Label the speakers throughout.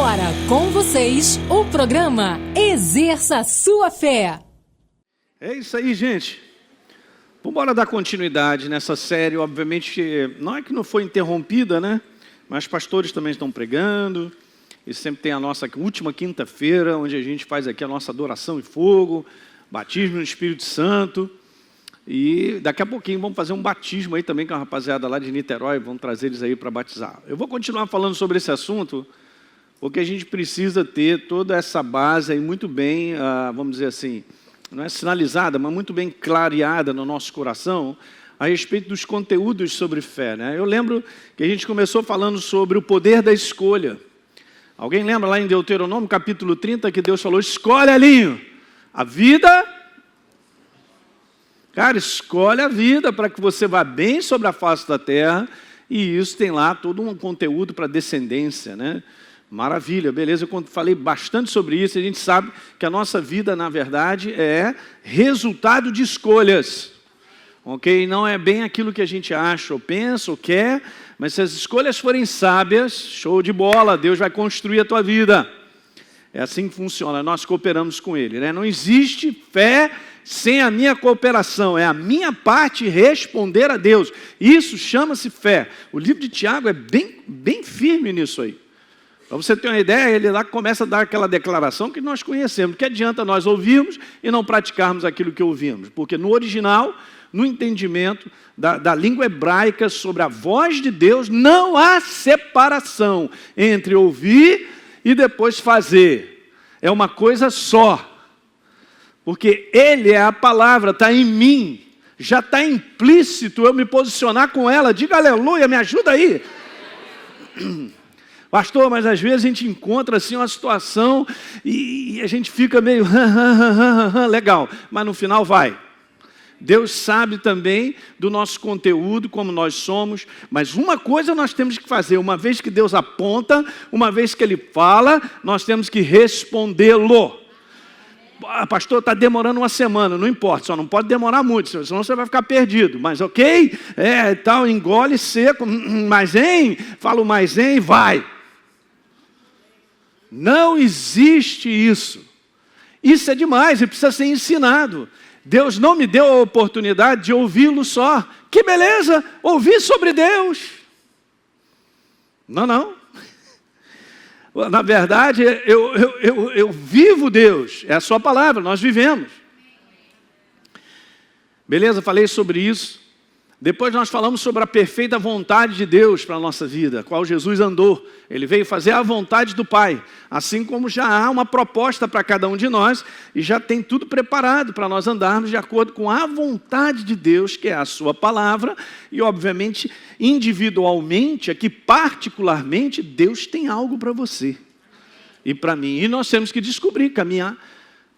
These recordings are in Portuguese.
Speaker 1: agora, com vocês, o programa Exerça Sua Fé.
Speaker 2: É isso aí, gente. Vamos embora dar continuidade nessa série. Obviamente, não é que não foi interrompida, né? Mas pastores também estão pregando. E sempre tem a nossa última quinta-feira, onde a gente faz aqui a nossa adoração em fogo, batismo no Espírito Santo. E daqui a pouquinho vamos fazer um batismo aí também com a rapaziada lá de Niterói. Vamos trazer eles aí para batizar. Eu vou continuar falando sobre esse assunto, porque a gente precisa ter toda essa base aí muito bem, vamos dizer assim, não é sinalizada, mas muito bem clareada no nosso coração a respeito dos conteúdos sobre fé, né? Eu lembro que a gente começou falando sobre o poder da escolha. Alguém lembra lá em Deuteronômio, capítulo 30, que Deus falou, escolhe, Elinho, a vida. Cara, escolhe a vida para que você vá bem sobre a face da terra, e isso tem lá todo um conteúdo para descendência, né? Maravilha, beleza, eu falei bastante sobre isso. A gente sabe que a nossa vida, na verdade, é resultado de escolhas, ok? Não é bem aquilo que a gente acha, ou pensa, ou quer, mas se as escolhas forem sábias, show de bola, Deus vai construir a tua vida. É assim que funciona, nós cooperamos com Ele, né? Não existe fé sem a minha cooperação, é a minha parte responder a Deus. Isso chama-se fé. O livro de Tiago é bem firme nisso aí. Para você ter uma ideia, ele lá começa a dar aquela declaração que nós conhecemos. Que adianta nós ouvirmos e não praticarmos aquilo que ouvimos? Porque no original, no entendimento da língua hebraica sobre a voz de Deus, não há separação entre ouvir e depois fazer. É uma coisa só. Porque Ele é a palavra, está em mim. Já está implícito eu me posicionar com ela. Diga aleluia, me ajuda aí. Pastor, mas às vezes a gente encontra assim uma situação e a gente fica meio legal, mas no final vai. Deus sabe também do nosso conteúdo, como nós somos, mas uma coisa nós temos que fazer, uma vez que Deus aponta, uma vez que Ele fala, nós temos que respondê-lo. Pastor, está demorando uma semana, não importa, só não pode demorar muito, senão você vai ficar perdido, mas ok, tal, engole seco, mas fala o mais vai. Não existe isso. Isso é demais e precisa ser ensinado. Deus não me deu a oportunidade de ouvi-lo só. Que beleza, ouvir sobre Deus. Não. Na verdade, eu vivo Deus. É a sua palavra, nós vivemos. Beleza, falei sobre isso. Depois nós falamos sobre a perfeita vontade de Deus para a nossa vida, a qual Jesus andou. Ele veio fazer a vontade do Pai, assim como já há uma proposta para cada um de nós, e já tem tudo preparado para nós andarmos de acordo com a vontade de Deus, que é a sua palavra, e obviamente, individualmente, aqui particularmente, Deus tem algo para você e para mim. E nós temos que descobrir, caminhar,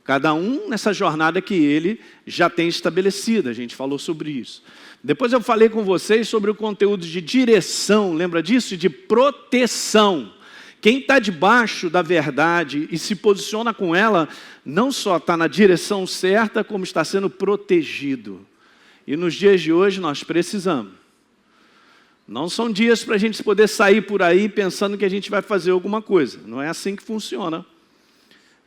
Speaker 2: cada um nessa jornada que Ele já tem estabelecida. A gente falou sobre isso. Depois eu falei com vocês sobre o conteúdo de direção, lembra disso? De proteção. Quem está debaixo da verdade e se posiciona com ela, não só está na direção certa, como está sendo protegido. E nos dias de hoje nós precisamos. Não são dias para a gente poder sair por aí pensando que a gente vai fazer alguma coisa. Não é assim que funciona.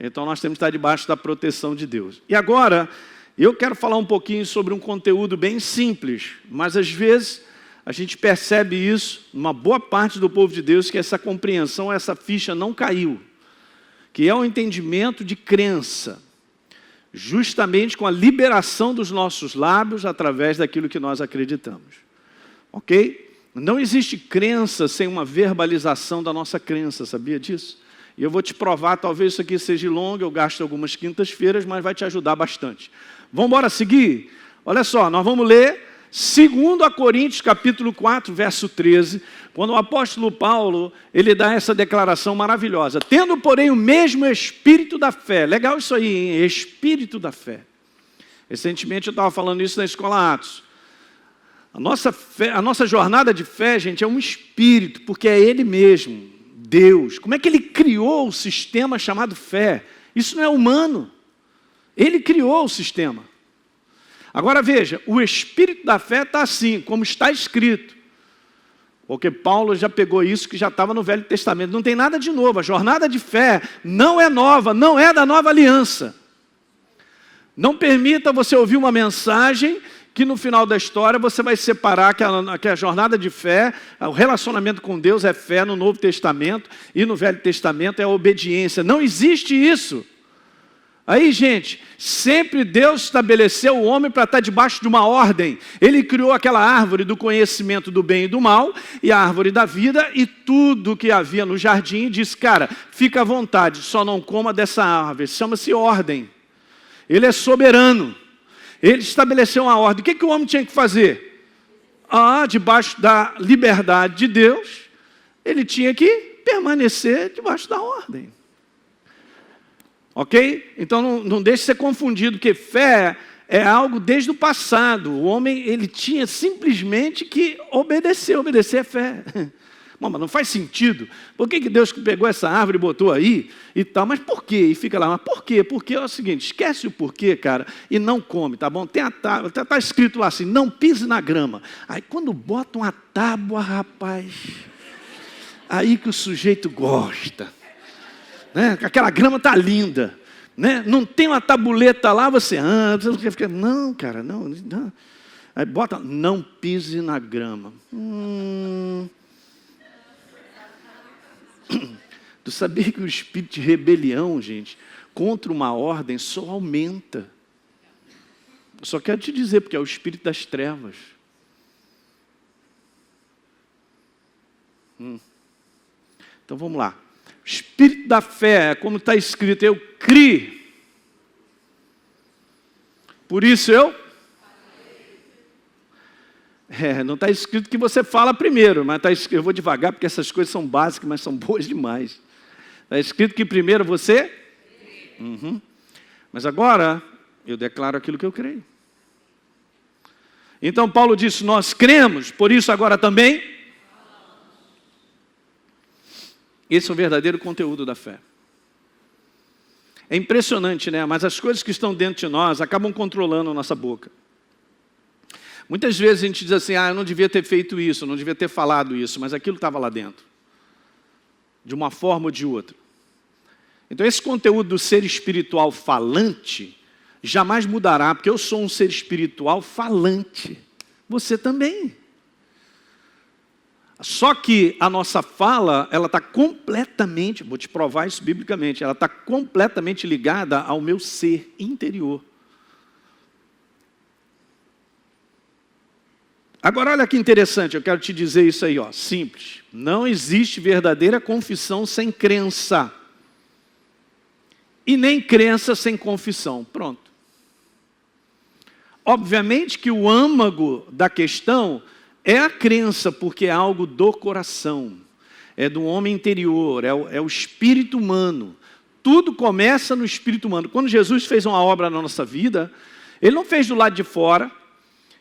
Speaker 2: Então nós temos que estar debaixo da proteção de Deus. E agora, eu quero falar um pouquinho sobre um conteúdo bem simples, mas às vezes a gente percebe isso, numa boa parte do povo de Deus, que essa compreensão, essa ficha não caiu, que é o entendimento de crença, justamente com a liberação dos nossos lábios através daquilo que nós acreditamos. Ok? Não existe crença sem uma verbalização da nossa crença, sabia disso? E eu vou te provar, talvez isso aqui seja longo, eu gasto algumas quintas-feiras, mas vai te ajudar bastante. Vamos embora seguir? Olha só, nós vamos ler 2 Coríntios, capítulo 4, verso 13, quando o apóstolo Paulo, ele dá essa declaração maravilhosa. Tendo, porém, o mesmo espírito da fé. Legal isso aí, hein? Espírito da fé. Recentemente eu estava falando isso na Escola Atos. A nossa jornada de fé, gente, é um espírito, porque é Ele mesmo, Deus. Como é que Ele criou o sistema chamado fé? Isso não é humano. Ele criou o sistema. Agora veja, o espírito da fé está assim, como está escrito. Porque Paulo já pegou isso que já estava no Velho Testamento. Não tem nada de novo. A jornada de fé não é nova, não é da nova aliança. Não permita você ouvir uma mensagem que no final da história você vai separar que a jornada de fé, o relacionamento com Deus é fé no Novo Testamento e no Velho Testamento é obediência. Não existe isso. Aí, gente, sempre Deus estabeleceu o homem para estar debaixo de uma ordem. Ele criou aquela árvore do conhecimento do bem e do mal, e a árvore da vida, e tudo que havia no jardim, e disse, cara, fica à vontade, só não coma dessa árvore. Chama-se ordem. Ele é soberano. Ele estabeleceu uma ordem. O que o homem tinha que fazer? Debaixo da liberdade de Deus, ele tinha que permanecer debaixo da ordem. Ok? Então não deixe ser confundido, porque fé é algo desde o passado. O homem, ele tinha simplesmente que obedecer. Obedecer é fé. Bom, mas não faz sentido. Por que Deus pegou essa árvore e botou aí e tal? Mas por quê? E fica lá, mas por quê? Porque é o seguinte, esquece o porquê, cara, e não come, tá bom? Tá escrito lá assim, não pise na grama. Aí quando botam a tábua, rapaz, aí que o sujeito gosta. Né? Aquela grama tá linda, né? Não tem uma tabuleta lá, você anda, você fica, não, cara, não. Aí bota, não pise na grama. Tu sabia que o espírito de rebelião, gente, contra uma ordem só aumenta. Eu só quero te dizer, porque é o espírito das trevas. Então vamos lá. O espírito da fé, é como está escrito, eu criei. Por isso não está escrito que você fala primeiro, mas está escrito, eu vou devagar porque essas coisas são básicas, mas são boas demais. Está escrito que primeiro você... Mas agora, eu declaro aquilo que eu creio. Então Paulo disse, nós cremos, por isso agora também... Esse é o verdadeiro conteúdo da fé. É impressionante, né? Mas as coisas que estão dentro de nós acabam controlando a nossa boca. Muitas vezes a gente diz assim, eu não devia ter feito isso, eu não devia ter falado isso, mas aquilo estava lá dentro. De uma forma ou de outra. Então esse conteúdo do ser espiritual falante jamais mudará, porque eu sou um ser espiritual falante. Você também. Só que a nossa fala, ela está completamente, vou te provar isso biblicamente, ela está completamente ligada ao meu ser interior. Agora olha que interessante, eu quero te dizer isso aí, simples. Não existe verdadeira confissão sem crença. E nem crença sem confissão. Pronto. Obviamente que o âmago da questão é a crença, porque é algo do coração, é do homem interior, é o espírito humano. Tudo começa no espírito humano. Quando Jesus fez uma obra na nossa vida, Ele não fez do lado de fora,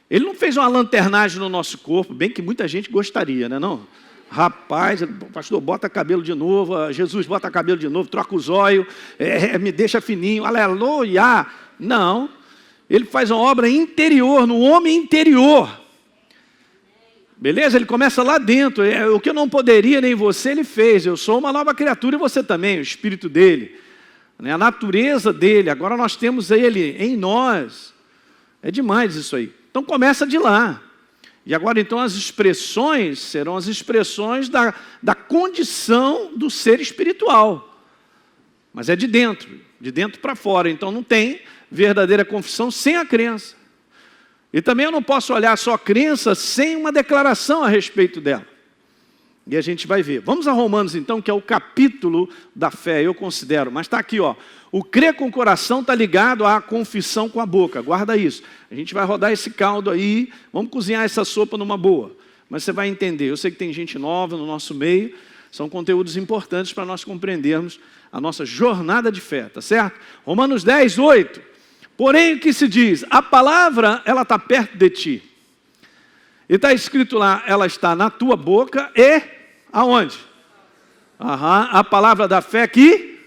Speaker 2: Ele não fez uma lanternagem no nosso corpo, bem que muita gente gostaria, né não? Rapaz, pastor, bota cabelo de novo, Jesus, bota cabelo de novo, troca os olhos, me deixa fininho, aleluia. Não, Ele faz uma obra interior, no homem interior. Beleza? Ele começa lá dentro. O que eu não poderia, nem você, Ele fez. Eu sou uma nova criatura e você também, o Espírito dEle. A natureza dEle. Agora nós temos Ele em nós. É demais isso aí. Então começa de lá. E agora então as expressões serão as expressões da condição do ser espiritual. Mas é de dentro para fora. Então não tem verdadeira confissão sem a crença. E também eu não posso olhar só a crença sem uma declaração a respeito dela. E a gente vai ver. Vamos a Romanos então, que é o capítulo da fé, eu considero. Mas está aqui, o crer com o coração está ligado à confissão com a boca. Guarda isso. A gente vai rodar esse caldo aí, vamos cozinhar essa sopa numa boa. Mas você vai entender. Eu sei que tem gente nova no nosso meio. São conteúdos importantes para nós compreendermos a nossa jornada de fé, tá certo? Romanos 10, 8. Porém, o que se diz? A palavra, ela está perto de ti. E está escrito lá, ela está na tua boca e aonde? A palavra da fé aqui.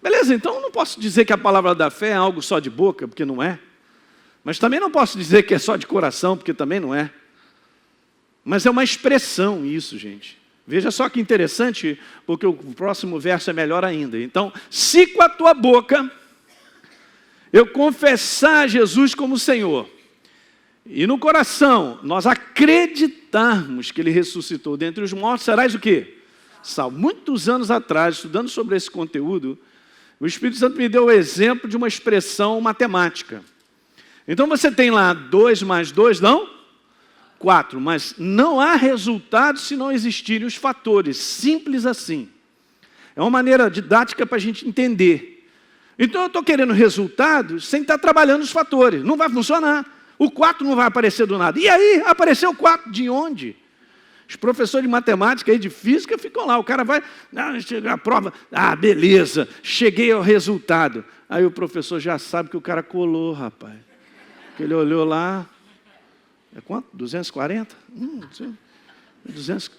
Speaker 2: Beleza, então eu não posso dizer que a palavra da fé é algo só de boca, porque não é. Mas também não posso dizer que é só de coração, porque também não é. Mas é uma expressão isso, gente. Veja só que interessante, porque o próximo verso é melhor ainda. Então, se com a tua boca eu confessar Jesus como Senhor, e no coração nós acreditarmos que Ele ressuscitou dentre os mortos, serás o quê? Salvo. Muitos anos atrás, estudando sobre esse conteúdo, o Espírito Santo me deu o exemplo de uma expressão matemática. Então você tem lá 2 mais 2, não? 4, mas não há resultado se não existirem os fatores, simples assim. É uma maneira didática para a gente entender. Então eu estou querendo resultados sem estar trabalhando os fatores, não vai funcionar. O 4 não vai aparecer do nada. E aí, apareceu o 4 de onde? Os professores de matemática e de física ficam lá, o cara vai, chega a prova, beleza, cheguei ao resultado. Aí o professor já sabe que o cara colou, rapaz. Porque ele olhou lá, é quanto? 240? 200.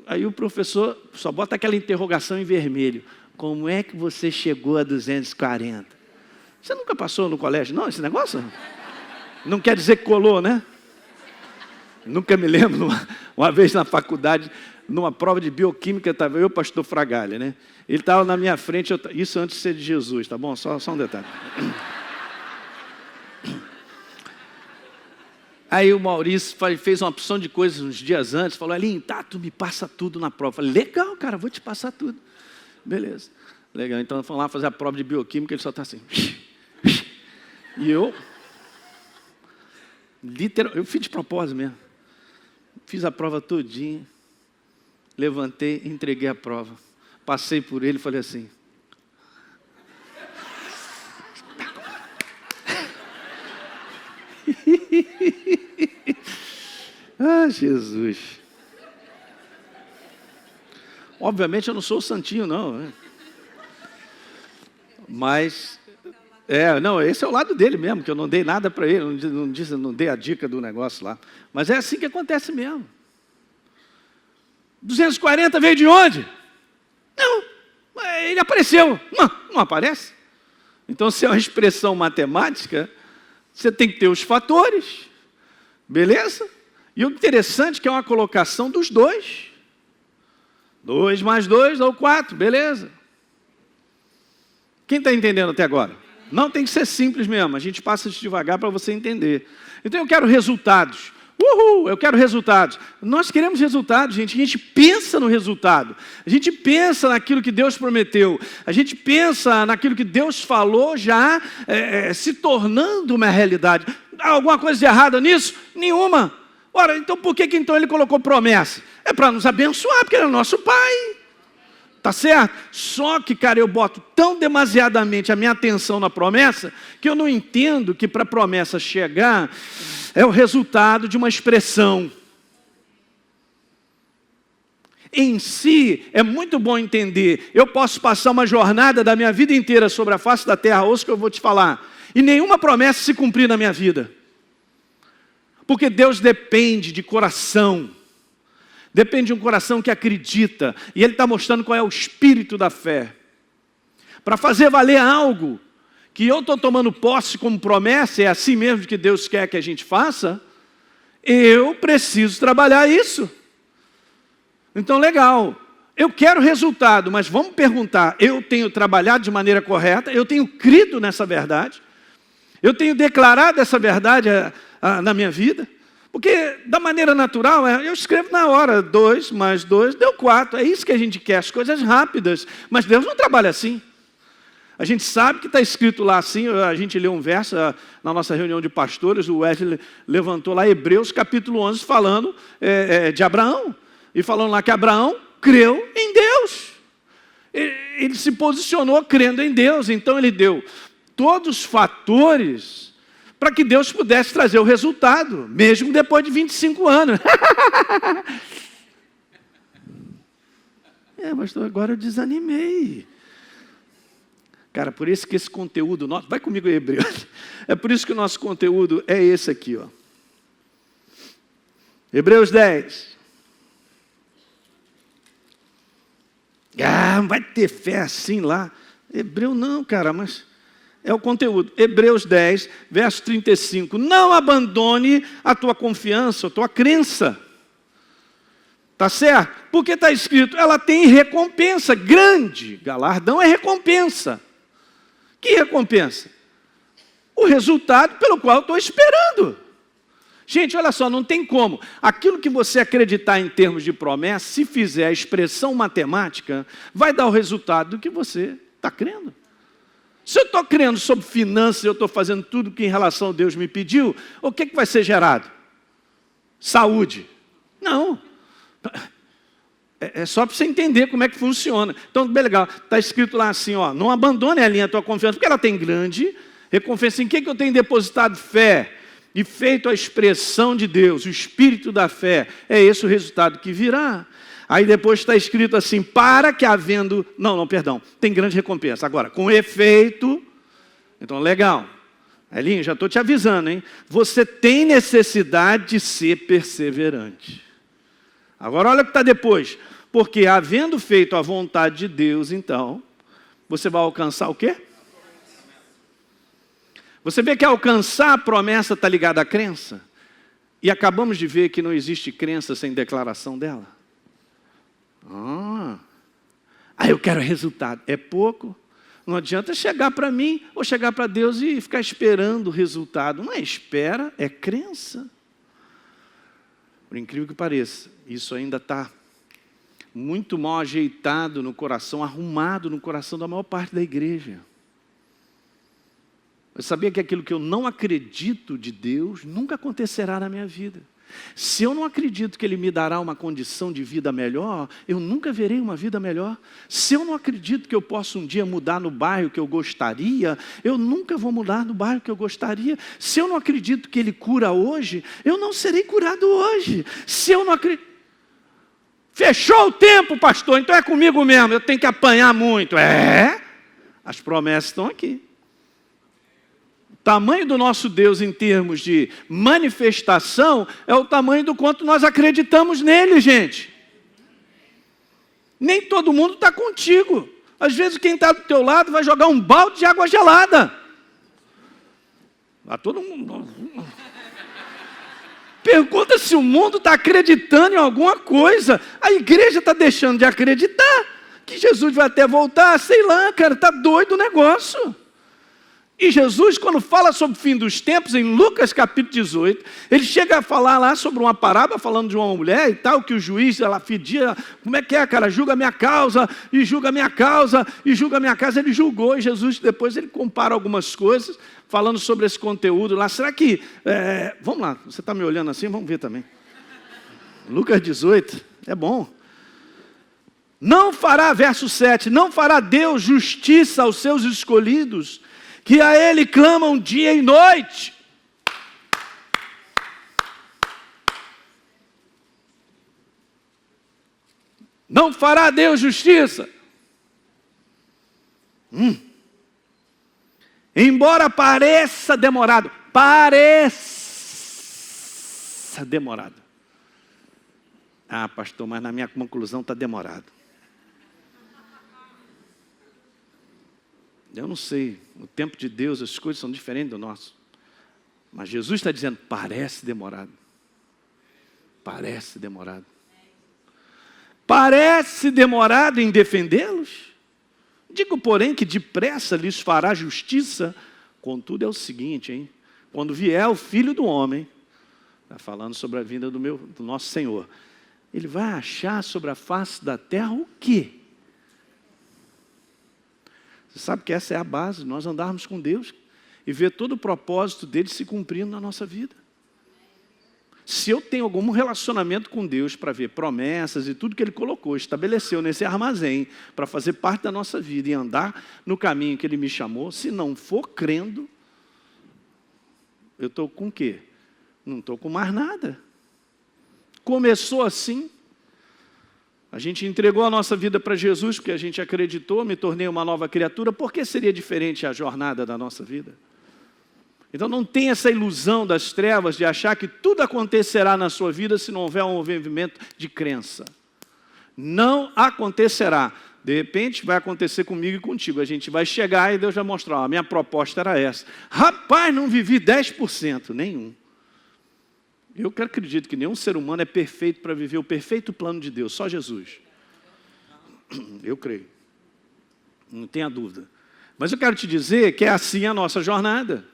Speaker 2: Aí o professor só bota aquela interrogação em vermelho. Como é que você chegou a 240? Você nunca passou no colégio, não, esse negócio? Não quer dizer que colou, né? Nunca me lembro, uma vez na faculdade, numa prova de bioquímica, estava eu e o pastor Fragalha, né? Ele estava na minha frente, isso antes de ser de Jesus, tá bom? Só um detalhe. Aí o Maurício fez uma opção de coisas uns dias antes, falou, Elinho, tu me passa tudo na prova. Eu falei, legal, cara, vou te passar tudo. Beleza, legal. Então fomos lá fazer a prova de bioquímica, ele só está assim. E eu fiz de propósito mesmo. Fiz a prova todinha, levantei, entreguei a prova. Passei por ele e falei assim, Jesus. Obviamente eu não sou o santinho, não. Né? Mas, esse é o lado dele mesmo, que eu não dei nada para ele, não dei a dica do negócio lá. Mas é assim que acontece mesmo. 240 veio de onde? Não, ele apareceu. Não aparece. Então, se é uma expressão matemática, você tem que ter os fatores, beleza? E o interessante é que é uma colocação dos dois. 2 mais 2 dá 4, beleza. Quem está entendendo até agora? Não, tem que ser simples mesmo, a gente passa devagar para você entender. Então eu quero resultados. Eu quero resultados. Nós queremos resultados, gente. A gente pensa no resultado. A gente pensa naquilo que Deus prometeu. A gente pensa naquilo que Deus falou já se tornando uma realidade. Há alguma coisa de errada nisso? Nenhuma. Ora, então por que então Ele colocou promessa? É para nos abençoar, porque Ele é nosso Pai. Tá certo? Só que, cara, eu boto tão demasiadamente a minha atenção na promessa que eu não entendo que para a promessa chegar é o resultado de uma expressão. Em si, é muito bom entender. Eu posso passar uma jornada da minha vida inteira sobre a face da terra, ouça o que eu vou te falar, e nenhuma promessa se cumprir na minha vida. Porque Deus depende de coração. Depende de um coração que acredita. E Ele está mostrando qual é o espírito da fé. Para fazer valer algo que eu estou tomando posse como promessa, é assim mesmo que Deus quer que a gente faça, eu preciso trabalhar isso. Então, legal. Eu quero resultado, mas vamos perguntar, eu tenho trabalhado de maneira correta? Eu tenho crido nessa verdade? Eu tenho declarado essa verdade na minha vida? Porque da maneira natural, eu escrevo na hora, 2 mais 2 deu 4. É isso que a gente quer, as coisas rápidas. Mas Deus não trabalha assim. A gente sabe que está escrito lá assim, a gente leu um verso na nossa reunião de pastores, o Wesley levantou lá Hebreus capítulo 11 falando de Abraão. E falando lá que Abraão creu em Deus. Ele se posicionou crendo em Deus, então ele deu todos os fatores para que Deus pudesse trazer o resultado, mesmo depois de 25 anos. Pastor, agora eu desanimei. Cara, por isso que esse conteúdo nosso... Vai comigo aí, Hebreus. É por isso que o nosso conteúdo é esse aqui, ó. Hebreus 10. Vai ter fé assim lá. Hebreu não, cara, mas É o conteúdo. Hebreus 10, verso 35. Não abandone a tua confiança, a tua crença. Tá certo? Porque está escrito, ela tem recompensa grande. Galardão é recompensa. Que recompensa? O resultado pelo qual eu estou esperando. Gente, olha só, não tem como. Aquilo que você acreditar em termos de promessa, se fizer a expressão matemática, vai dar o resultado do que você está crendo. Se eu estou crendo sobre finanças, eu estou fazendo tudo que em relação a Deus me pediu, o que vai ser gerado? Saúde. Não. É só para você entender como é que funciona. Então, bem legal. Está escrito lá assim, ó, não abandone a linha da tua confiança, porque ela tem grande recompensa. Em que eu tenho depositado fé e feito a expressão de Deus, o espírito da fé? É esse o resultado que virá. Aí depois está escrito assim, para que havendo... Não, perdão, tem grande recompensa. Agora, com efeito... Então, legal. Elinho, já estou te avisando, hein? Você tem necessidade de ser perseverante. Agora, olha o que está depois. Porque, havendo feito a vontade de Deus, então, você vai alcançar o quê? Você vê que alcançar a promessa está ligada à crença? E acabamos de ver que não existe crença sem declaração dela. Eu quero resultado. É pouco. Não adianta chegar para mim ou chegar para Deus e ficar esperando o resultado. Não é espera, é crença. Por incrível que pareça, isso ainda está muito mal ajeitado no coração, arrumado no coração da maior parte da igreja. Eu sabia que aquilo que eu não acredito de Deus nunca acontecerá na minha vida. Se eu não acredito que Ele me dará uma condição de vida melhor, eu nunca verei uma vida melhor. Se eu não acredito que eu possa um dia mudar no bairro que eu gostaria, eu nunca vou mudar no bairro que eu gostaria. Se eu não acredito que Ele cura hoje, eu não serei curado hoje. Se eu não acredito... Fechou o tempo, pastor, então é comigo mesmo, eu tenho que apanhar muito. As promessas estão aqui. O tamanho do nosso Deus em termos de manifestação é o tamanho do quanto nós acreditamos nele, gente. Nem todo mundo está contigo. Às vezes quem está do teu lado vai jogar um balde de água gelada. Todo mundo... Pergunta se o mundo está acreditando em alguma coisa. A igreja está deixando de acreditar que Jesus vai até voltar. Sei lá, cara, está doido o negócio. E Jesus, quando fala sobre o fim dos tempos, em Lucas capítulo 18, ele chega a falar lá sobre uma parábola, falando de uma mulher e tal, que o juiz, ela pedia, como é que é, cara? Julga a minha causa, e julga a minha causa, e julga a minha causa. Ele julgou, e Jesus, depois, ele compara algumas coisas, falando sobre esse conteúdo lá. Será que... vamos lá, você está me olhando assim? Vamos ver também. Lucas 18, é bom. Não fará, verso 7, não fará Deus justiça aos seus escolhidos, que a Ele clamam dia e noite. Não fará Deus justiça. Embora pareça demorado. Pareça demorado. Pastor, mas na minha conclusão está demorado. Eu não sei, no tempo de Deus as coisas são diferentes do nosso. Mas Jesus está dizendo, parece demorado. Parece demorado. Parece demorado em defendê-los? Digo, porém, que depressa lhes fará justiça. Contudo é o seguinte, hein? Quando vier o Filho do Homem, está falando sobre a vinda do nosso Senhor, Ele vai achar sobre a face da terra o quê? Você sabe que essa é a base, nós andarmos com Deus e ver todo o propósito dele se cumprindo na nossa vida. Se eu tenho algum relacionamento com Deus para ver promessas e tudo que Ele colocou, estabeleceu nesse armazém para fazer parte da nossa vida e andar no caminho que Ele me chamou, se não for crendo, eu estou com o quê? Não estou com mais nada. Começou assim. A gente entregou a nossa vida para Jesus porque a gente acreditou, me tornei uma nova criatura. Por que seria diferente a jornada da nossa vida? Então não tem essa ilusão das trevas de achar que tudo acontecerá na sua vida se não houver um movimento de crença. Não acontecerá. De repente vai acontecer comigo e contigo. A gente vai chegar e Deus vai mostrar, a minha proposta era essa. Rapaz, não vivi 10%, nenhum. Eu acredito que nenhum ser humano é perfeito para viver o perfeito plano de Deus, só Jesus. Eu creio. Não tenha dúvida. Mas eu quero te dizer que é assim a nossa jornada.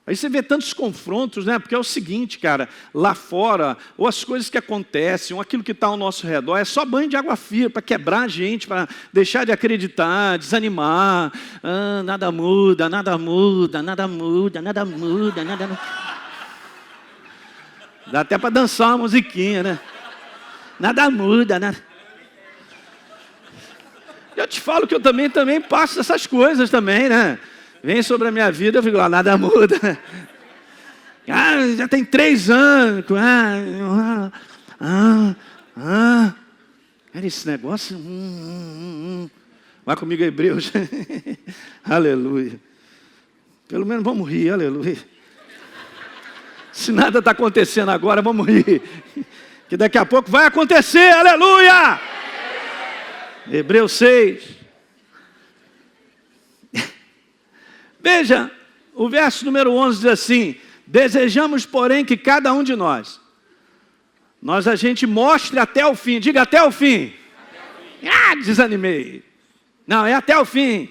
Speaker 2: Aí você vê tantos confrontos, né? Porque é o seguinte, cara, lá fora, ou as coisas que acontecem, ou aquilo que está ao nosso redor, é só banho de água fria para quebrar a gente, para deixar de acreditar, desanimar. Nada muda, nada muda, nada muda, nada muda, nada muda. Dá até para dançar uma musiquinha, né? Nada muda, nada. Eu te falo que eu também passo essas coisas também, né? Vem sobre a minha vida, eu fico lá, nada muda. Já tem 3 anos. Era esse negócio. Vai comigo, Hebreus. Aleluia. Pelo menos vamos rir, aleluia. Se nada está acontecendo agora, vamos rir. Que daqui a pouco vai acontecer, aleluia. Hebreus 6. Veja, o verso número 11 diz assim: desejamos, porém, que cada um de nós a gente mostre até o fim. Diga, até o fim. Desanimei. Não, é até o fim.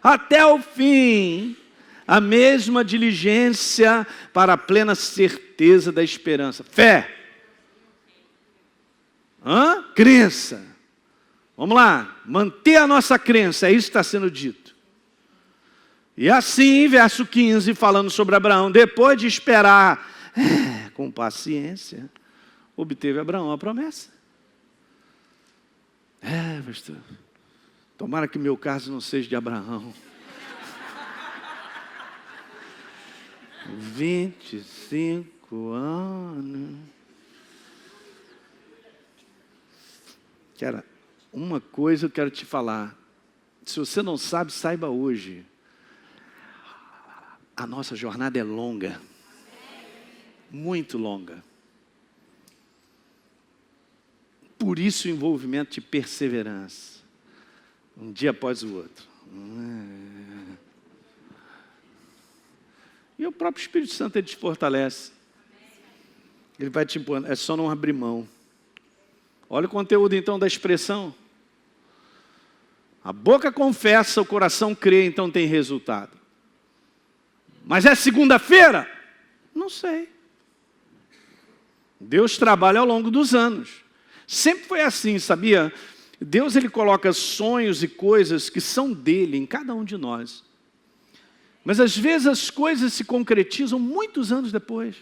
Speaker 2: Até o fim. A mesma diligência para a plena certeza da esperança. Fé. Crença. Vamos lá. Manter a nossa crença. É isso que está sendo dito. E assim, verso 15, falando sobre Abraão, depois de esperar com paciência, obteve Abraão a promessa. Pastor, tomara que meu caso não seja de Abraão. 25 anos. Uma coisa eu quero te falar. Se você não sabe, saiba hoje. A nossa jornada é longa. Muito longa. Por isso o envolvimento de perseverança. Um dia após o outro. E o próprio Espírito Santo, ele te fortalece. Ele vai te impor, é só não abrir mão. Olha o conteúdo então da expressão. A boca confessa, o coração crê, então tem resultado. Mas é segunda-feira? Não sei. Deus trabalha ao longo dos anos. Sempre foi assim, sabia? Deus, ele coloca sonhos e coisas que são dele em cada um de nós. Mas às vezes as coisas se concretizam muitos anos depois.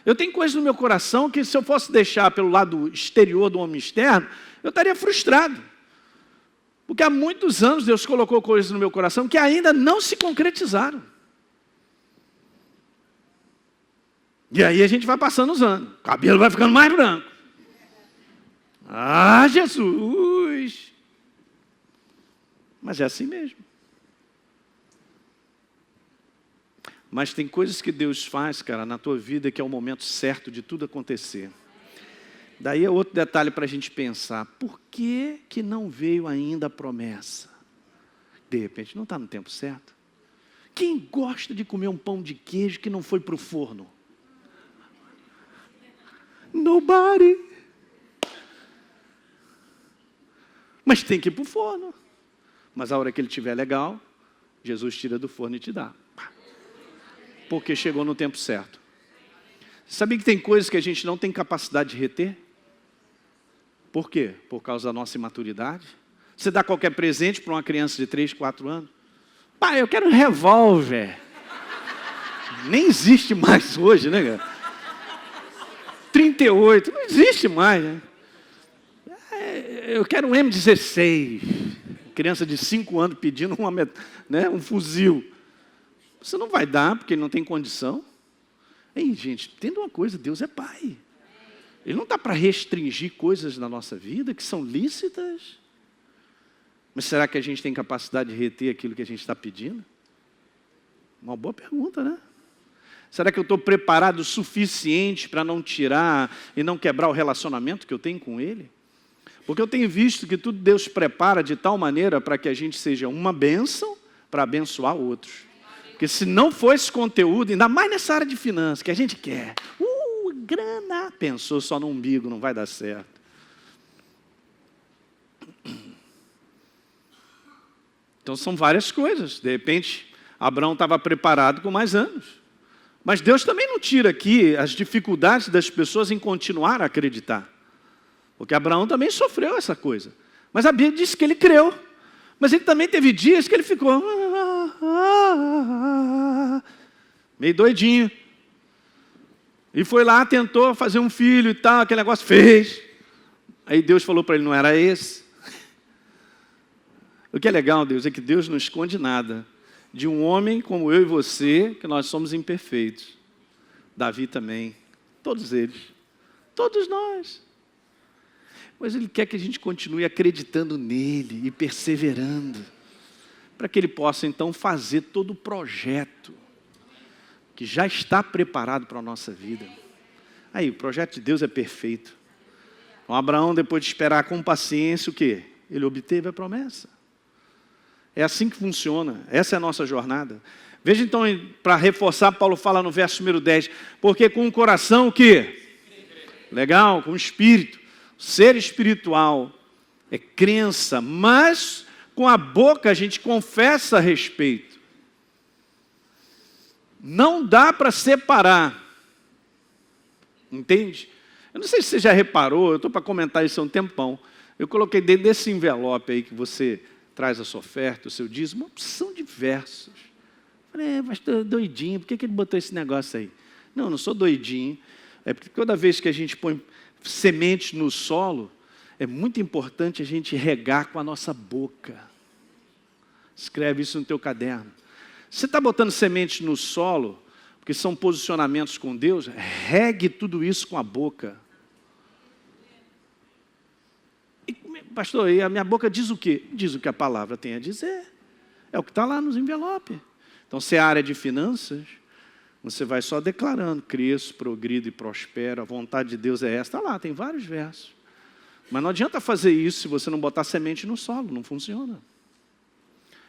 Speaker 2: Eu tenho coisas no meu coração que, se eu fosse deixar pelo lado exterior do homem externo, eu estaria frustrado. Porque há muitos anos Deus colocou coisas no meu coração que ainda não se concretizaram. E aí a gente vai passando os anos. O cabelo vai ficando mais branco. Jesus! Mas é assim mesmo. Mas tem coisas que Deus faz, cara, na tua vida que é o momento certo de tudo acontecer. Daí é outro detalhe para a gente pensar. Por que que não veio ainda a promessa? De repente não está no tempo certo. Quem gosta de comer um pão de queijo que não foi para o forno? Nobody. Mas tem que ir para o forno. Mas a hora que ele estiver legal, Jesus tira do forno e te dá. Porque chegou no tempo certo. Sabia que tem coisas que a gente não tem capacidade de reter? Por quê? Por causa da nossa imaturidade. Você dá qualquer presente para uma criança de 3, 4 anos? Pai, eu quero um revólver. Nem existe mais hoje, né, cara? 38, não existe mais, né? Eu quero um M16. Criança de 5 anos pedindo um fuzil. Você não vai dar porque ele não tem condição. Ei, gente, entenda uma coisa, Deus é Pai. Ele não está para restringir coisas na nossa vida que são lícitas. Mas será que a gente tem capacidade de reter aquilo que a gente está pedindo? Uma boa pergunta, né? Será que eu estou preparado o suficiente para não tirar e não quebrar o relacionamento que eu tenho com Ele? Porque eu tenho visto que tudo Deus prepara de tal maneira para que a gente seja uma bênção para abençoar outros. Porque se não for esse conteúdo, ainda mais nessa área de finanças, que a gente quer, grana, pensou só no umbigo, não vai dar certo. Então são várias coisas. De repente, Abraão estava preparado com mais anos. Mas Deus também não tira aqui as dificuldades das pessoas em continuar a acreditar. Porque Abraão também sofreu essa coisa. Mas a Bíblia diz que ele creu. Mas ele também teve dias que ele ficou meio doidinho. E foi lá, tentou fazer um filho e tal, aquele negócio, fez. Aí Deus falou para ele, não era esse. O que é legal, Deus, é que Deus não esconde nada de um homem como eu e você, que nós somos imperfeitos. Davi também, todos eles, todos nós. Mas Ele quer que a gente continue acreditando nele e perseverando, para que Ele possa então fazer todo o projeto que já está preparado para a nossa vida. Aí, o projeto de Deus é perfeito. Então, Abraão, depois de esperar com paciência, o quê? Ele obteve a promessa. É assim que funciona, essa é a nossa jornada. Veja então, para reforçar, Paulo fala no verso número 10, porque com o coração o quê? Legal, com o espírito. Ser espiritual é crença, mas com a boca a gente confessa a respeito. Não dá para separar. Entende? Eu não sei se você já reparou, eu estou para comentar isso há um tempão. Eu coloquei dentro desse envelope aí que você traz a sua oferta, o seu dízimo, uma opção de versos. Falei, pastor, doidinho, por que ele botou esse negócio aí? Não, eu não sou doidinho. É porque toda vez que a gente põe sementes no solo, é muito importante a gente regar com a nossa boca. Escreve isso no teu caderno. Você está botando sementes no solo, porque são posicionamentos com Deus, regue tudo isso com a boca. E, pastor, e a minha boca diz o quê? Diz o que a palavra tem a dizer. É o que está lá nos envelopes. Então, se é a área de finanças, você vai só declarando, cresço, progrido e prospero, a vontade de Deus é esta. Está lá, tem vários versos. Mas não adianta fazer isso se você não botar semente no solo, não funciona.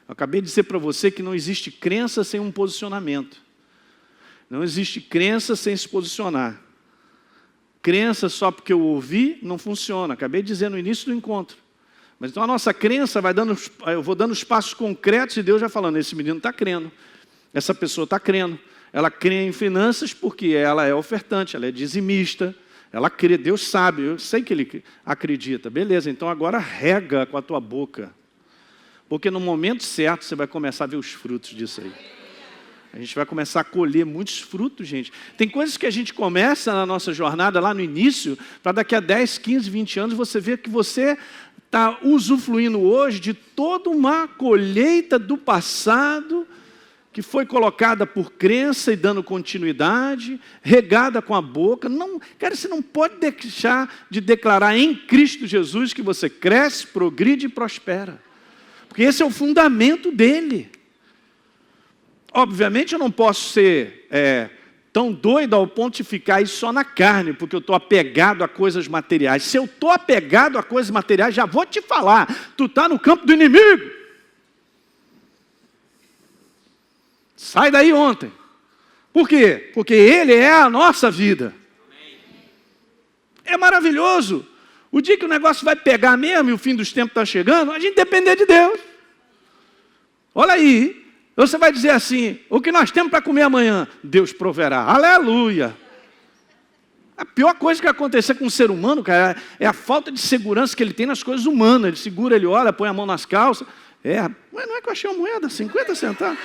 Speaker 2: Eu acabei de dizer para você que não existe crença sem um posicionamento. Não existe crença sem se posicionar. Crença só porque eu ouvi, não funciona. Acabei de dizer no início do encontro. Mas então a nossa crença vai dando, eu vou dando os passos concretos e Deus já falando, esse menino está crendo, essa pessoa está crendo. Ela crê em finanças porque ela é ofertante, ela é dizimista, ela crê, Deus sabe, eu sei que Ele acredita. Beleza, então agora rega com a tua boca. Porque no momento certo você vai começar a ver os frutos disso aí. A gente vai começar a colher muitos frutos, gente. Tem coisas que a gente começa na nossa jornada lá no início, para daqui a 10, 15, 20 anos você ver que você está usufruindo hoje de toda uma colheita do passado, que foi colocada por crença e dando continuidade, regada com a boca. Não, cara, você não pode deixar de declarar em Cristo Jesus que você cresce, progride e prospera. Porque esse é o fundamento dele. Obviamente eu não posso ser tão doido ao ponto de ficar isso só na carne, porque eu estou apegado a coisas materiais. Se eu estou apegado a coisas materiais, já vou te falar, tu está no campo do inimigo. Sai daí ontem. Por quê? Porque Ele é a nossa vida. É maravilhoso. O dia que o negócio vai pegar mesmo e o fim dos tempos está chegando, a gente depender de Deus. Olha aí, você vai dizer assim, o que nós temos para comer amanhã? Deus proverá. Aleluia. A pior coisa que acontecer com um ser humano, cara, é a falta de segurança que ele tem nas coisas humanas. Ele segura, ele olha, põe a mão nas calças. Mas não é que eu achei uma moeda, 50 centavos.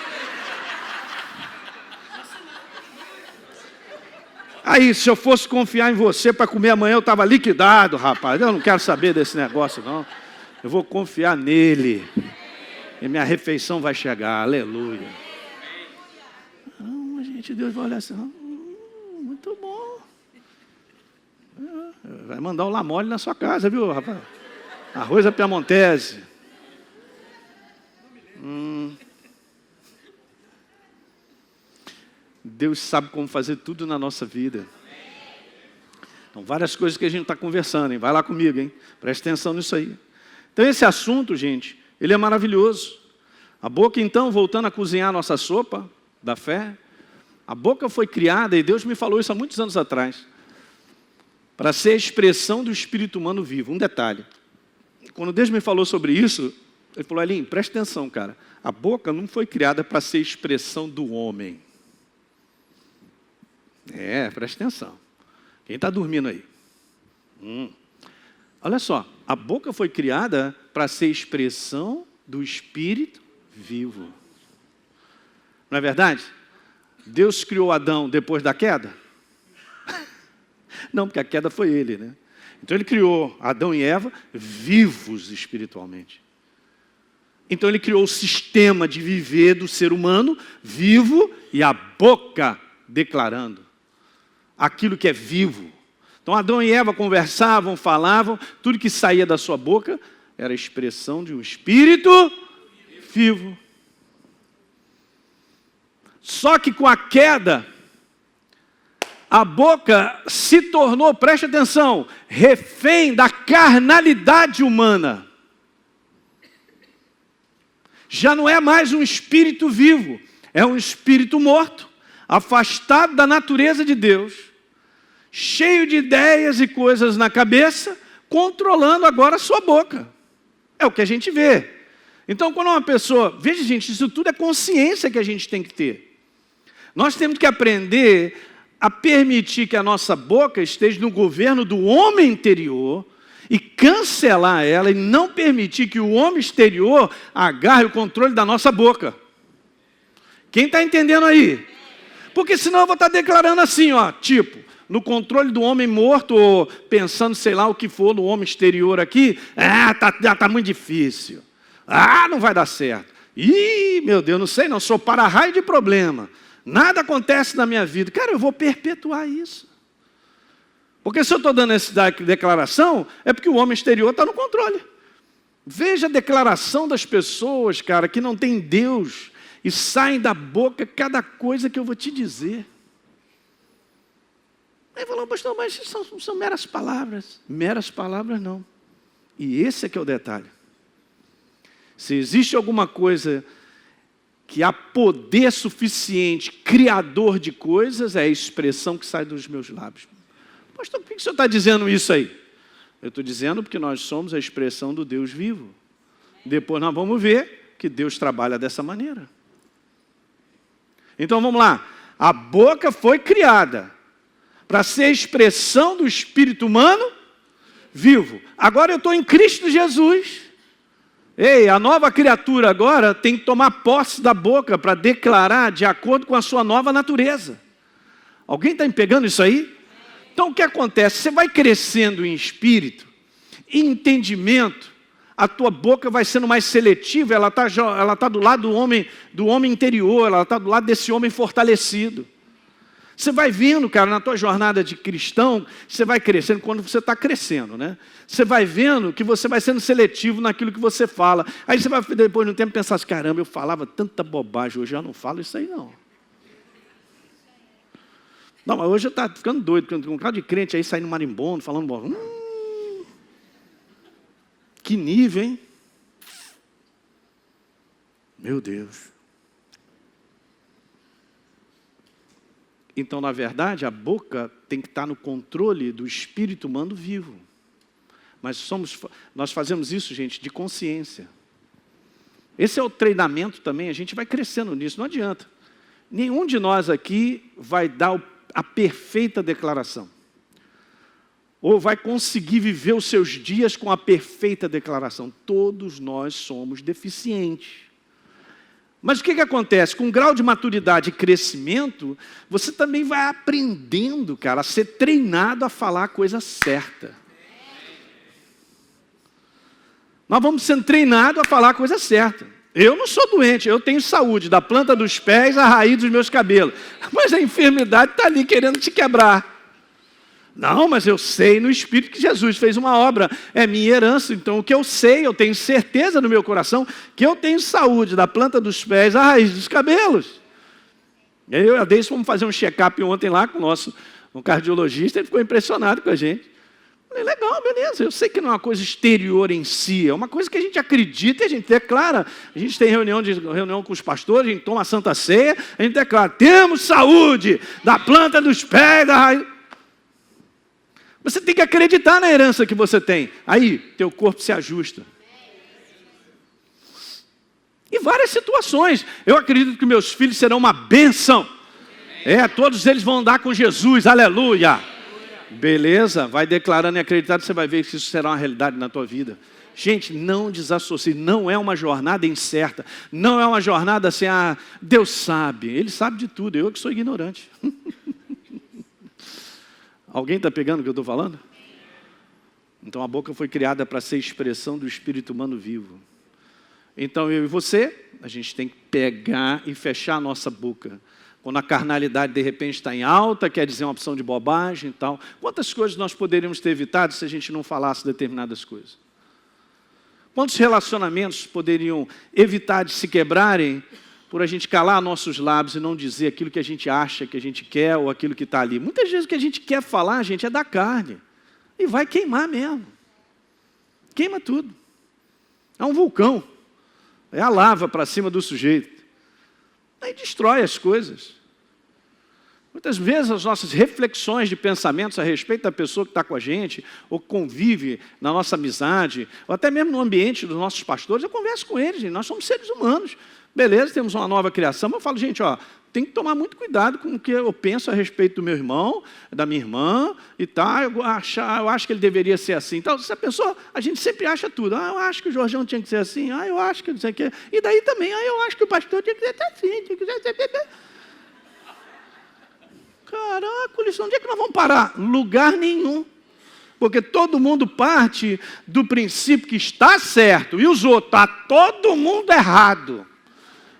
Speaker 2: Aí, se eu fosse confiar em você para comer amanhã, eu estava liquidado, rapaz. Eu não quero saber desse negócio, não. Eu vou confiar nele. E minha refeição vai chegar. Aleluia. Não, gente, Deus vai olhar assim. Muito bom. Vai mandar o lamole na sua casa, viu, rapaz? Arroz à piamontese. Deus sabe como fazer tudo na nossa vida. Então, várias coisas que a gente está conversando, hein? Vai lá comigo, hein? Presta atenção nisso aí. Então, esse assunto, gente, ele é maravilhoso. A boca, então, voltando a cozinhar a nossa sopa da fé, a boca foi criada, e Deus me falou isso há muitos anos atrás, para ser a expressão do espírito humano vivo. Um detalhe. Quando Deus me falou sobre isso, Ele falou, Elinho, presta atenção, cara. A boca não foi criada para ser expressão do homem. Presta atenção. Quem está dormindo aí? Olha só, a boca foi criada para ser expressão do Espírito vivo. Não é verdade? Deus criou Adão depois da queda? Não, porque a queda foi ele, né? Então ele criou Adão e Eva vivos espiritualmente. Então ele criou o sistema de viver do ser humano vivo e a boca declarando aquilo que é vivo. Então Adão e Eva conversavam, falavam, tudo que saía da sua boca era a expressão de um espírito vivo. Só que com a queda, a boca se tornou, preste atenção, refém da carnalidade humana. Já não é mais um espírito vivo, é um espírito morto, afastado da natureza de Deus, cheio de ideias e coisas na cabeça, controlando agora a sua boca. É o que a gente vê. Então, quando uma pessoa... Veja, gente, isso tudo é consciência que a gente tem que ter. Nós temos que aprender a permitir que a nossa boca esteja no governo do homem interior e cancelar ela e não permitir que o homem exterior agarre o controle da nossa boca. Quem está entendendo aí? Porque senão eu vou estar declarando assim, ó, tipo, no controle do homem morto, ou pensando, sei lá, o que for no homem exterior aqui, tá muito difícil. Não vai dar certo. Ih, meu Deus, não sei não, sou para-raio de problema. Nada acontece na minha vida. Cara, eu vou perpetuar isso. Porque se eu estou dando essa declaração, é porque o homem exterior está no controle. Veja a declaração das pessoas, cara, que não tem Deus e saem da boca cada coisa que eu vou te dizer. Aí falou, pastor, mas são meras palavras. Meras palavras não. E esse é que é o detalhe. Se existe alguma coisa que há poder suficiente, criador de coisas, é a expressão que sai dos meus lábios. Pastor, por que o senhor está dizendo isso aí? Eu estou dizendo porque nós somos a expressão do Deus vivo. Depois nós vamos ver que Deus trabalha dessa maneira. Então vamos lá. A boca foi criada para ser a expressão do espírito humano vivo. Agora eu estou em Cristo Jesus. Ei, a nova criatura agora tem que tomar posse da boca para declarar de acordo com a sua nova natureza. Alguém está me pegando isso aí? Então o que acontece? Você vai crescendo em espírito, em entendimento, a tua boca vai sendo mais seletiva, ela tá do lado do homem interior, ela está do lado desse homem fortalecido. Você vai vendo, cara, na tua jornada de cristão, você vai crescendo, quando você está crescendo, né? Você vai vendo que você vai sendo seletivo naquilo que você fala. Aí você vai, depois de um tempo, pensar assim, caramba, eu falava tanta bobagem, hoje eu já não falo isso aí não. Não, mas hoje eu estou ficando doido, porque tem um cara de crente aí saindo marimbondo, falando bobagem. Que nível, hein? Meu Deus. Então, na verdade, a boca tem que estar no controle do espírito humano vivo. Mas nós fazemos isso, gente, de consciência. Esse é o treinamento também, a gente vai crescendo nisso, não adianta. Nenhum de nós aqui vai dar a perfeita declaração. Ou vai conseguir viver os seus dias com a perfeita declaração. Todos nós somos deficientes. Mas o que acontece? Com um grau de maturidade e crescimento, você também vai aprendendo, cara, a ser treinado a falar a coisa certa. Nós vamos sendo treinados a falar a coisa certa. Eu não sou doente, eu tenho saúde, da planta dos pés à raiz dos meus cabelos. Mas a enfermidade está ali querendo te quebrar. Não, mas eu sei no Espírito que Jesus fez uma obra, é minha herança, então o que eu sei, eu tenho certeza no meu coração, que eu tenho saúde da planta dos pés à raiz dos cabelos. Eu e a Deise fomos fazer um check-up ontem lá com um cardiologista, ele ficou impressionado com a gente. Falei, legal, beleza, eu sei que não é uma coisa exterior em si, é uma coisa que a gente acredita e a gente declara. A gente tem reunião com os pastores, a gente toma a Santa Ceia, a gente declara, temos saúde da planta dos pés, da raiz. Você tem que acreditar na herança que você tem. Aí, teu corpo se ajusta. E várias situações. Eu acredito que meus filhos serão uma bênção. Todos eles vão andar com Jesus, aleluia. Beleza, vai declarando e acreditando, você vai ver que isso será uma realidade na tua vida. Gente, não desassocie, não é uma jornada incerta, não é uma jornada assim, Deus sabe, Ele sabe de tudo, eu que sou ignorante. Alguém está pegando o que eu estou falando? Então a boca foi criada para ser expressão do espírito humano vivo. Então eu e você, a gente tem que pegar e fechar a nossa boca. Quando a carnalidade de repente está em alta, quer dizer uma opção de bobagem e tal. Quantas coisas nós poderíamos ter evitado se a gente não falasse determinadas coisas? Quantos relacionamentos poderiam evitar de se quebrarem por a gente calar nossos lábios e não dizer aquilo que a gente acha, que a gente quer ou aquilo que está ali? Muitas vezes o que a gente quer falar, gente, é da carne. E vai queimar mesmo. Queima tudo. É um vulcão. É a lava para cima do sujeito. Aí destrói as coisas. Muitas vezes as nossas reflexões de pensamentos a respeito da pessoa que está com a gente, ou que convive na nossa amizade, ou até mesmo no ambiente dos nossos pastores, eu converso com eles, gente. Nós somos seres humanos. Beleza, temos uma nova criação, mas eu falo, gente, tem que tomar muito cuidado com o que eu penso a respeito do meu irmão, da minha irmã, e tal, eu acho que ele deveria ser assim. Então, se a pessoa, a gente sempre acha tudo. Eu acho que o Jorjão tinha que ser assim, eu acho que não sei o quê. E daí também, eu acho que o pastor tinha que ser assim, tinha que ser... Caraca, onde é que nós vamos parar? Lugar nenhum. Porque todo mundo parte do princípio que está certo, e os outros, está todo mundo errado.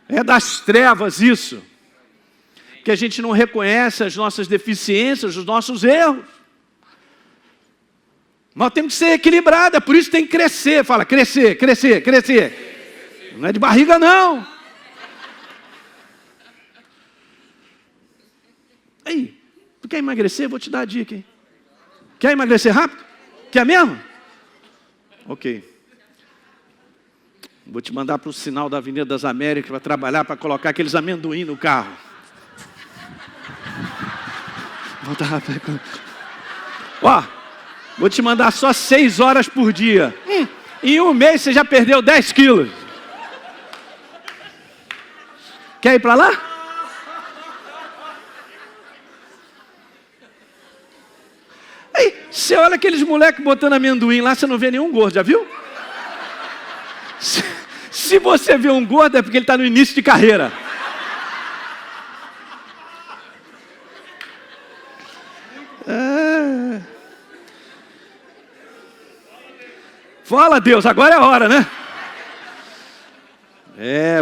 Speaker 2: É das trevas isso. Que a gente não reconhece as nossas deficiências, os nossos erros. Nós temos que ser equilibrados, é por isso que tem que crescer. Fala, crescer, crescer, crescer. Não é de barriga, não. Aí, tu quer emagrecer? Vou te dar a dica, hein? Quer emagrecer rápido? Quer mesmo? Ok. Vou te mandar para o sinal da Avenida das Américas para trabalhar, para colocar aqueles amendoim no carro. Vou te mandar só 6 horas por dia. Em um mês você já perdeu 10 quilos. Quer ir para lá? Aí, você olha aqueles moleques botando amendoim lá, você não vê nenhum gordo, já viu? Se você vê um gordo é porque ele está no início de carreira. Fala, Deus, agora é a hora, né?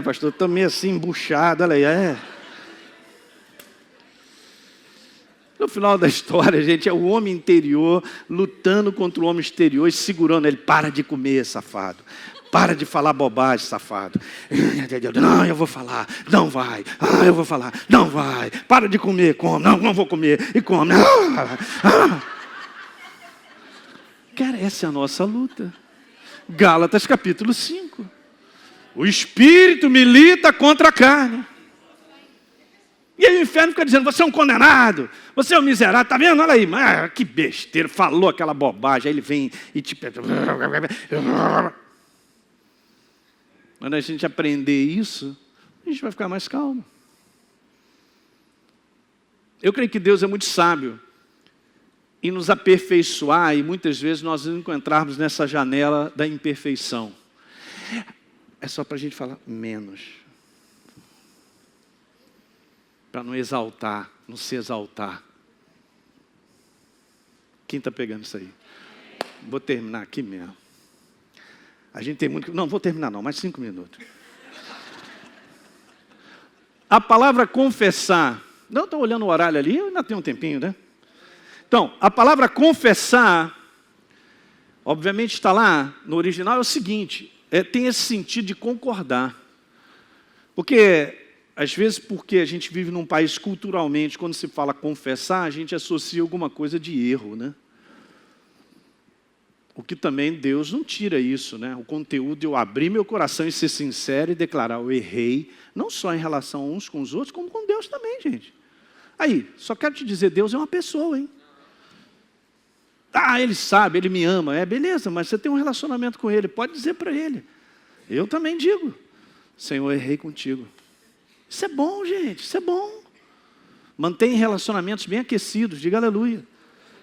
Speaker 2: Pastor, estou meio assim, embuchado, olha aí, No final da história, gente, é o homem interior lutando contra o homem exterior e segurando ele. Para de comer, safado. Para de falar bobagem, safado. Não, eu vou falar. Não vai. Eu vou falar. Não vai. Para de comer, come. Não vou comer. E come. Cara, essa é a nossa luta. Gálatas capítulo 5. O espírito milita contra a carne. E aí o inferno fica dizendo, você é um condenado, você é um miserável, tá vendo? Olha aí, que besteira, falou aquela bobagem. Aí ele vem e te... Quando a gente aprender isso, a gente vai ficar mais calmo. Eu creio que Deus é muito sábio em nos aperfeiçoar, e muitas vezes nós nos encontrarmos nessa janela da imperfeição. É só para a gente falar menos. Para não exaltar, não se exaltar. Quem está pegando isso aí? Vou terminar aqui mesmo. A gente tem muito... Não, vou terminar não, mais 5 minutos. A palavra confessar... Não, estou olhando o horário ali, eu ainda tenho um tempinho, né? Então, a palavra confessar, obviamente está lá, no original é o seguinte, tem esse sentido de concordar. Porque às vezes porque a gente vive num país culturalmente, quando se fala confessar, a gente associa alguma coisa de erro, né? O que também Deus não tira isso, né? O conteúdo de eu abrir meu coração e ser sincero e declarar, eu errei, não só em relação uns com os outros, como com Deus também, gente. Aí, só quero te dizer, Deus é uma pessoa, hein? Ele sabe, Ele me ama. Beleza, mas você tem um relacionamento com Ele, pode dizer para Ele. Eu também digo, Senhor, errei contigo. Isso é bom, gente, isso é bom. Mantém relacionamentos bem aquecidos, diga aleluia.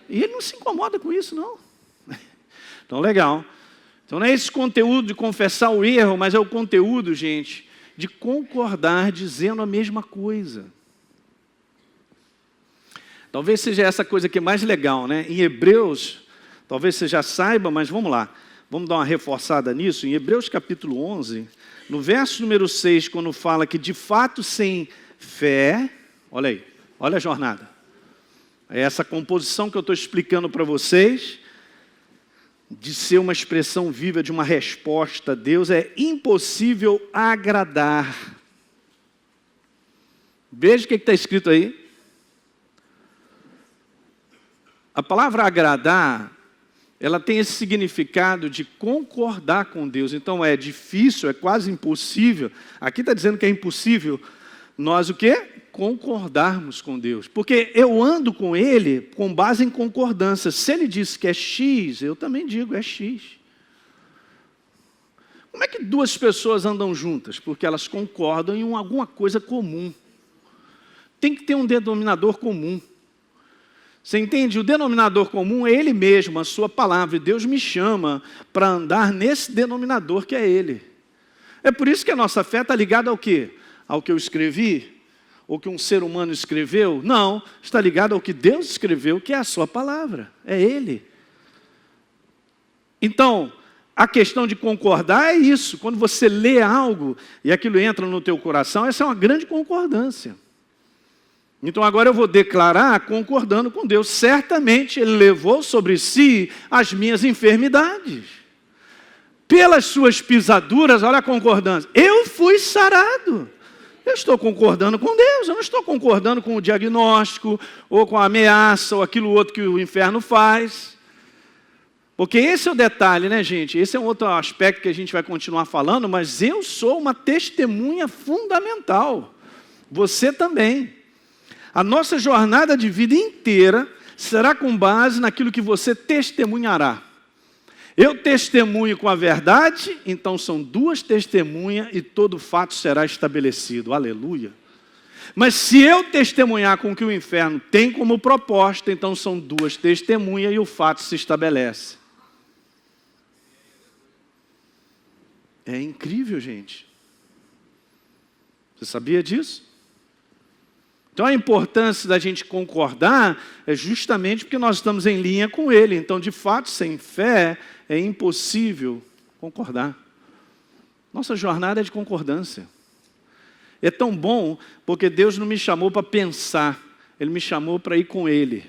Speaker 2: E Ele não se incomoda com isso, não. Então, legal. Então, não é esse conteúdo de confessar o erro, mas é o conteúdo, gente, de concordar dizendo a mesma coisa. Talvez seja essa coisa que é mais legal, né? Em Hebreus, talvez você já saiba, mas vamos lá. Vamos dar uma reforçada nisso. Em Hebreus capítulo 11, no verso número 6, quando fala que de fato sem fé, olha aí, olha a jornada. É essa composição que eu estou explicando para vocês, de ser uma expressão viva de uma resposta a Deus, é impossível agradar. Veja o que está escrito aí. A palavra agradar, ela tem esse significado de concordar com Deus. Então é difícil, é quase impossível. Aqui está dizendo que é impossível nós o quê? Concordarmos com Deus. Porque eu ando com Ele com base em concordância. Se Ele diz que é X, eu também digo é X. Como é que duas pessoas andam juntas? Porque elas concordam em alguma coisa comum. Tem que ter um denominador comum. Você entende? O denominador comum é Ele mesmo, a sua palavra. E Deus me chama para andar nesse denominador que é Ele. É por isso que a nossa fé está ligada ao quê? Ao que eu escrevi? Ou que um ser humano escreveu? Não, está ligada ao que Deus escreveu, que é a sua palavra. É Ele. Então, a questão de concordar é isso. Quando você lê algo e aquilo entra no teu coração, essa é uma grande concordância. Então agora eu vou declarar concordando com Deus. Certamente Ele levou sobre si as minhas enfermidades. Pelas suas pisaduras, olha a concordância, eu fui sarado. Eu estou concordando com Deus, eu não estou concordando com o diagnóstico, ou com a ameaça, ou aquilo outro que o inferno faz. Porque esse é o detalhe, né, gente? Esse é um outro aspecto que a gente vai continuar falando, mas eu sou uma testemunha fundamental. Você também. A nossa jornada de vida inteira será com base naquilo que você testemunhará. Eu testemunho com a verdade, então são duas testemunhas e todo fato será estabelecido. Aleluia. Mas se eu testemunhar com o que o inferno tem como proposta, então são duas testemunhas e o fato se estabelece. É incrível, gente. Você sabia disso? Então a importância da gente concordar é justamente porque nós estamos em linha com Ele. Então, de fato, sem fé é impossível concordar. Nossa jornada é de concordância. É tão bom porque Deus não me chamou para pensar, Ele me chamou para ir com Ele.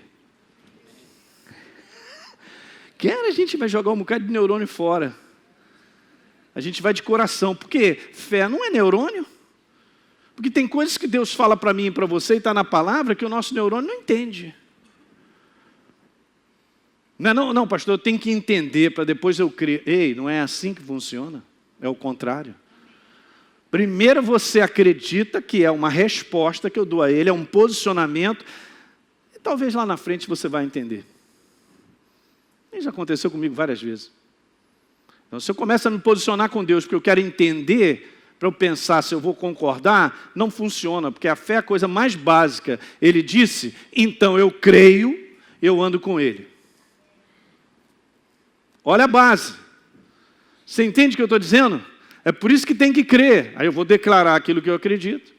Speaker 2: Quer a gente vai jogar um bocado de neurônio fora. A gente vai de coração, porque fé não é neurônio. Porque tem coisas que Deus fala para mim e para você e está na palavra que o nosso neurônio não entende. Não, pastor, eu tenho que entender para depois eu crer. Ei, não é assim que funciona. É o contrário. Primeiro você acredita que é uma resposta que eu dou a Ele, é um posicionamento, e talvez lá na frente você vai entender. Isso já aconteceu comigo várias vezes. Então, se eu começo a me posicionar com Deus porque eu quero entender, para eu pensar se eu vou concordar, não funciona, porque a fé é a coisa mais básica. Ele disse, então eu creio, eu ando com Ele. Olha a base. Você entende o que eu estou dizendo? É por isso que tem que crer. Aí eu vou declarar aquilo que eu acredito.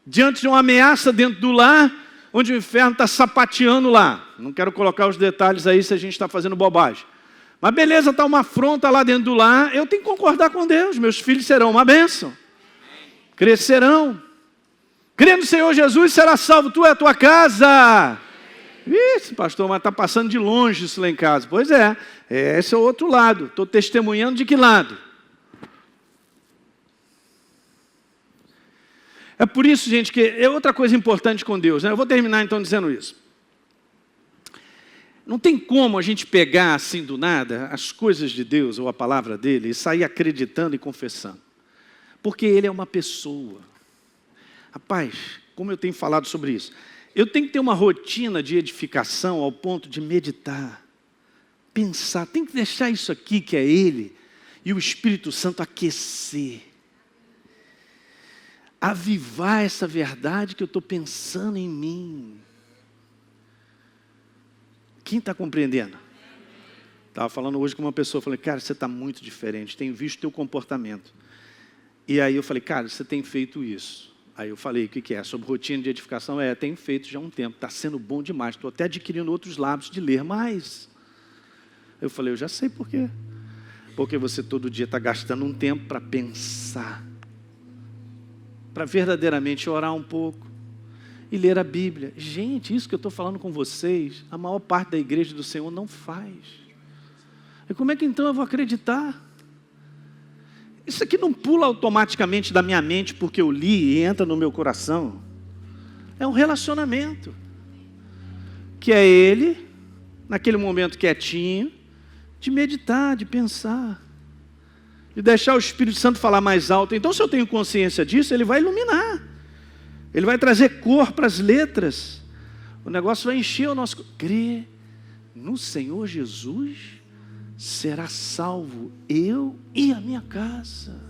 Speaker 2: Diante de uma ameaça dentro do lar, onde o inferno está sapateando lá. Não quero colocar os detalhes aí se a gente está fazendo bobagem. Mas beleza, está uma afronta lá dentro do lar, eu tenho que concordar com Deus, meus filhos serão uma bênção, crescerão, crendo no Senhor Jesus será salvo, tu e a tua casa. Isso, pastor, mas está passando de longe isso lá em casa. Pois é, esse é o outro lado, estou testemunhando de que lado? É por isso, gente, que é outra coisa importante com Deus, né? Eu vou terminar então dizendo isso. Não tem como a gente pegar assim do nada as coisas de Deus ou a palavra dele e sair acreditando e confessando. Porque ele é uma pessoa. Rapaz, como eu tenho falado sobre isso, eu tenho que ter uma rotina de edificação ao ponto de meditar, pensar, tem que deixar isso aqui que é ele e o Espírito Santo aquecer. Avivar essa verdade que eu estou pensando em mim. Quem está compreendendo? Estava falando hoje com uma pessoa, falei, cara, você está muito diferente, tenho visto teu comportamento. E aí eu falei, cara, você tem feito isso. Aí eu falei, o que é? Sobre rotina de edificação? Tenho feito já há um tempo, está sendo bom demais, estou até adquirindo outros lábios de ler mais. Eu falei, eu já sei por quê. Porque você todo dia está gastando um tempo para pensar, para verdadeiramente orar um pouco e ler a Bíblia. Gente, isso que eu estou falando com vocês, a maior parte da igreja do Senhor não faz. E como é que então eu vou acreditar? Isso aqui não pula automaticamente da minha mente porque eu li e entra no meu coração. É um relacionamento. Que é ele, naquele momento quietinho, de meditar, de pensar, de deixar o Espírito Santo falar mais alto. Então, se eu tenho consciência disso, ele vai iluminar. Ele vai trazer cor para as letras. O negócio vai encher o nosso... Crê no Senhor Jesus, será salvo eu e a minha casa.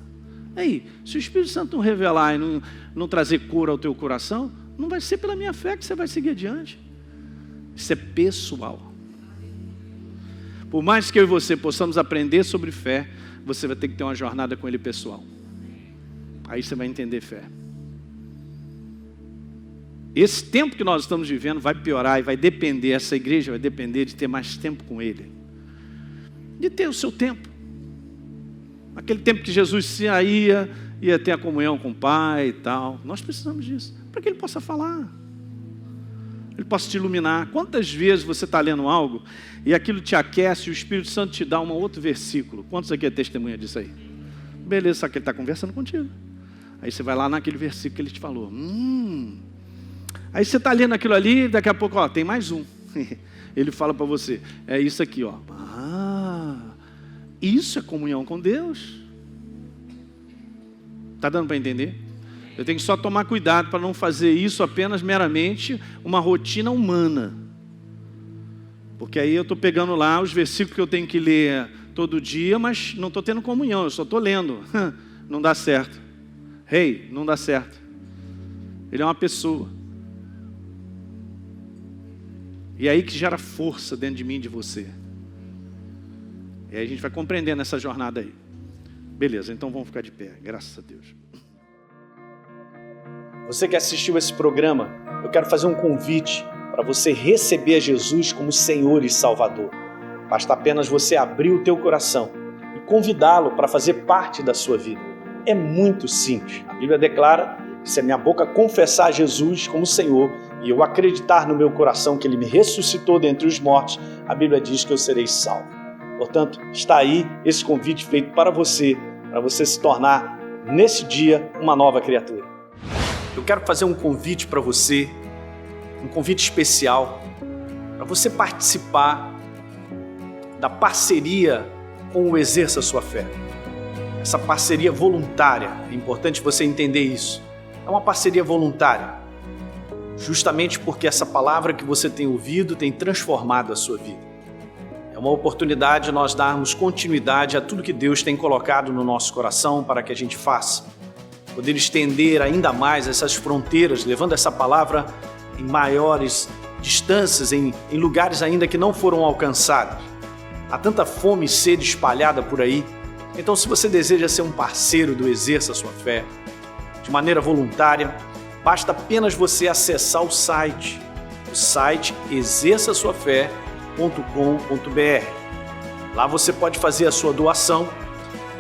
Speaker 2: Aí, se o Espírito Santo não revelar e não trazer cor ao teu coração, não vai ser pela minha fé que você vai seguir adiante. Isso é pessoal. Por mais que eu e você possamos aprender sobre fé, você vai ter que ter uma jornada com ele pessoal. Aí você vai entender fé. Esse tempo que nós estamos vivendo vai piorar e vai depender, essa igreja vai depender de ter mais tempo com ele. De ter o seu tempo. Aquele tempo que Jesus saía, ia ter a comunhão com o Pai e tal. Nós precisamos disso, para que ele possa falar. Ele possa te iluminar. Quantas vezes você está lendo algo e aquilo te aquece e o Espírito Santo te dá um outro versículo? Quantos aqui é testemunha disso aí? Beleza, só que ele está conversando contigo. Aí você vai lá naquele versículo que ele te falou. Aí você está lendo aquilo ali e daqui a pouco, tem mais um. Ele fala para você, é isso aqui, isso é comunhão com Deus. Está dando para entender? Eu tenho que só tomar cuidado para não fazer isso apenas meramente uma rotina humana. Porque aí eu estou pegando lá os versículos que eu tenho que ler todo dia, mas não estou tendo comunhão, eu só estou lendo. Não dá certo. Não dá certo. Ele é uma pessoa. E é aí que gera força dentro de mim e de você. E aí a gente vai compreendendo essa jornada aí. Beleza, então vamos ficar de pé, graças a Deus. Você que assistiu esse programa, eu quero fazer um convite para você receber a Jesus como Senhor e Salvador. Basta apenas você abrir o teu coração e convidá-lo para fazer parte da sua vida. É muito simples. A Bíblia declara que se a minha boca confessar Jesus como Senhor e eu acreditar no meu coração que Ele me ressuscitou dentre os mortos, a Bíblia diz que eu serei salvo. Portanto, está aí esse convite feito para você se tornar, nesse dia, uma nova criatura. Eu quero fazer um convite para você, um convite especial, para você participar da parceria com o Exerça Sua Fé. Essa parceria voluntária, é importante você entender isso. É uma parceria voluntária, justamente porque essa palavra que você tem ouvido tem transformado a sua vida. É uma oportunidade de nós darmos continuidade a tudo que Deus tem colocado no nosso coração para que a gente faça. Poder estender ainda mais essas fronteiras, levando essa palavra em maiores distâncias, em lugares ainda que não foram alcançados. Há tanta fome e sede espalhada por aí. Então, se você deseja ser um parceiro do Exerça Sua Fé, de maneira voluntária, basta apenas você acessar o site exerçasuafé.com.br. Lá você pode fazer a sua doação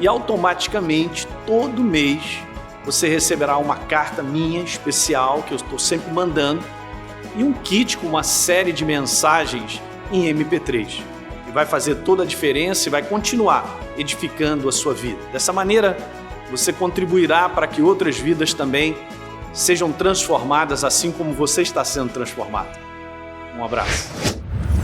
Speaker 2: e automaticamente, todo mês, você receberá uma carta minha especial, que eu estou sempre mandando, e um kit com uma série de mensagens em MP3. E vai fazer toda a diferença e vai continuar edificando a sua vida. Dessa maneira, você contribuirá para que outras vidas também sejam transformadas assim como você está sendo transformado. Um abraço.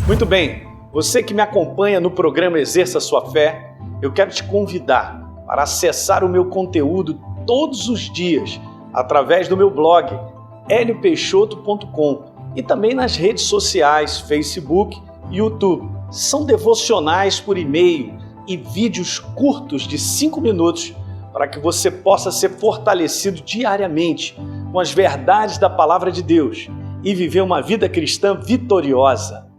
Speaker 2: Muito bem, você que me acompanha no programa Exerça Sua Fé, eu quero te convidar para acessar o meu conteúdo todos os dias através do meu blog heliopeixoto.com e também nas redes sociais, Facebook e YouTube. São devocionais por e-mail e vídeos curtos de 5 minutos para que você possa ser fortalecido diariamente com as verdades da Palavra de Deus e viver uma vida cristã vitoriosa.